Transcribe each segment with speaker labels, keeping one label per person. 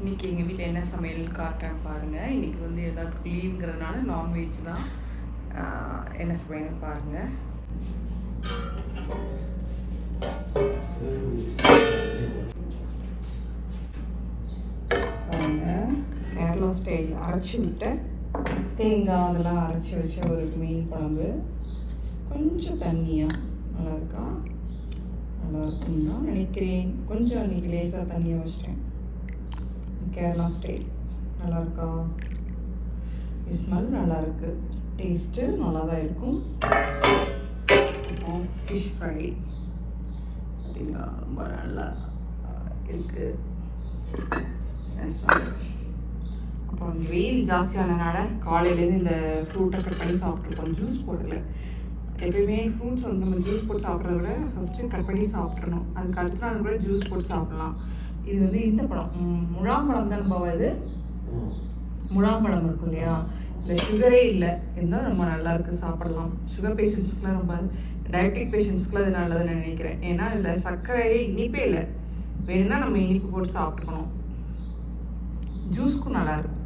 Speaker 1: இன்றைக்கி எங்கள் வீட்டில் என்ன சமையல் காட்டுறேன்னு பாருங்கள். இன்றைக்கி வந்து எல்லாத்துக்கும் லீவுங்கிறதுனால நான்வெஜ் தான். என்ன சமையல் பாருங்கள். பாருங்கள், கேரளா ஸ்டைல் அரைச்சி விட்ட தேங்காய் அதெல்லாம் அரைச்சி வச்ச ஒரு மீன் குழம்பு. கொஞ்சம் தண்ணியாக நல்லா இருக்கா, நல்லா இருக்குன்னு தான் நினைக்கிறேன். கொஞ்சம் இன்றைக்கி லேசாக தண்ணியாக வச்சிட்டேன். கேரளா ஸ்டைல் நல்லா இருக்கா, ஸ்மெல் நல்லா இருக்கு, டேஸ்ட்டு நல்லா தான் இருக்கும். அப்புறம் ஃபிஷ் ஃப்ரை பார்த்தீங்களா, ரொம்ப நல்லா இருக்குது. அப்புறம் வெயில் ஜாஸ்தியானதுனால காலையிலேருந்து இந்த ஃப்ரூட்டை கட் பண்ணி சாப்பிட்ருக்கோம். ஜூஸ் போடலை. எப்பயுமே ஃப்ரூட்ஸ் வந்து நம்ம ஜூஸ் போட்டு சாப்பிட்றத விட ஃபஸ்ட்டு கட் பண்ணி சாப்பிட்றணும். அதுக்கு அடுத்த நாள் கூட ஜூஸ் போட்டு சாப்பிட்லாம். இது வந்து இந்த பழம் முழாம்பழம் தான். நம்ம இது முழாம்பழம் இருக்கும் இல்லையா, இல்லை சுகரே இல்லை, இருந்தாலும் நம்ம நல்லா இருக்குது, சாப்பிடலாம். சுகர் பேஷண்ட்ஸ்க்குலாம் ரொம்ப, டயபெட்டிக் பேஷண்ட்ஸ்க்குலாம் இது நல்லதுன்னு நினைக்கிறேன். ஏன்னா இதில் சர்க்கரையே இனிப்பே இல்லை. வேணும்னா நம்ம இனிப்பு போட்டு சாப்பிட்டுக்கணும். ஜூஸ்க்கும் நல்லாயிருக்கும்.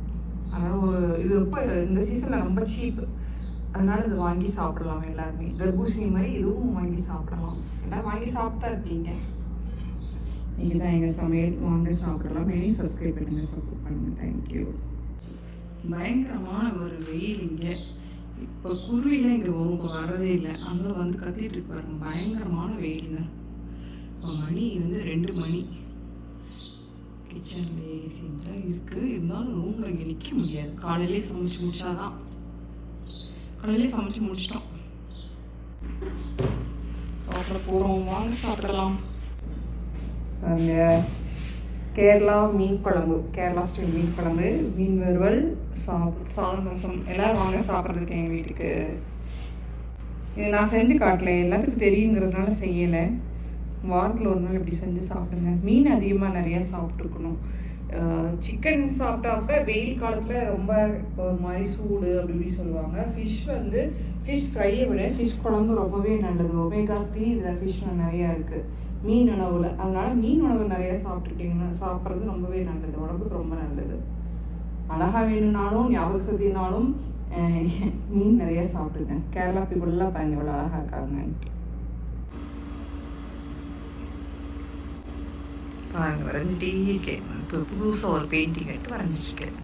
Speaker 1: அதனால் இது ரொம்ப இந்த சீசனில் ரொம்ப சீப்பு, அதனால் இது வாங்கி சாப்பிடலாம். எல்லாருமே தர்பூசணி மாதிரி இதுவும் வாங்கி சாப்பிடலாம். எல்லோரும் வாங்கி சாப்பிட்டா இருக்கீங்க. நீங்கள் தான் எங்கள் சமையல், வாங்க சாப்பிடலாம். என்னையும் சப்ஸ்கிரைப் பண்ணுங்கள், சப்போர்ட் பண்ணுங்கள். தேங்க்யூ. பயங்கரமான ஒரு வெயில் இங்கே. இப்போ குருவிலாம் இங்கே வரும், இப்போ வரதே இல்லை. அங்கே வந்து கத்திட்டு இருக்கு பாருங்க. பயங்கரமான வெயிலுங்க. இப்போ மணி வந்து 2 மணி. கிச்சனில் ஏசி தான் இருக்குது, இருந்தாலும் ரூமில் இங்கே நிற்க முடியாது. காலையிலே சமைச்சு முடிச்சாதான். காலையிலே சமைச்சு முடிச்சிட்டோம், சாப்பிட போகிறோம். வாங்க சாப்பிடலாம். அங்கே கேரளா மீன் குழம்பு, கேரளா ஸ்டைல் மீன் குழம்பு, மீன் வறுவல், சாதம், ரசம். எல்லோரும் வாங்க சாப்பிட்றதுக்கு எங்கள் வீட்டுக்கு. இது நான் செஞ்சு காட்டல, எல்லாத்துக்கும் தெரியுங்கிறதுனால செய்யலை. வாரத்தில் ஒரு நாள் இப்படி செஞ்சு சாப்பிடுங்க. மீன் அதிகமாக நிறையா சாப்பிட்ருக்கணும். சிக்கன் சாப்பிட்டா கூட வெயில் காலத்தில் ரொம்ப ஒரு மாதிரி சூடு அப்படி இப்படி சொல்லுவாங்க. ஃபிஷ் வந்து ஃபிஷ் ஃப்ரையை விட ஃபிஷ் குழம்பு ரொம்பவே நல்லது. ஒமேகா 3 இதில் ஃபிஷ்ஷில் நிறையா இருக்குது மீன் உணவில். அதனால் மீன் உணவு நிறையா சாப்பிட்டுக்கிட்டிங்கன்னா சாப்பிட்றது ரொம்பவே நல்லது, உடம்புக்கு ரொம்ப நல்லது. அழகாக வேணும்னாலும் ஞாபக சக்தினாலும் மீன் நிறையா சாப்பிடுங்க. கேரளா பீப்புளெலாம் பாருங்க இவ்வளோ அழகாக இருக்காங்க. பாருங்க, வரைஞ்சிட்டே இருக்கேன். இப்போ புதுசாக ஒரு பெயிண்டிங் எடுத்து வரைஞ்சிட்ருக்கேன்.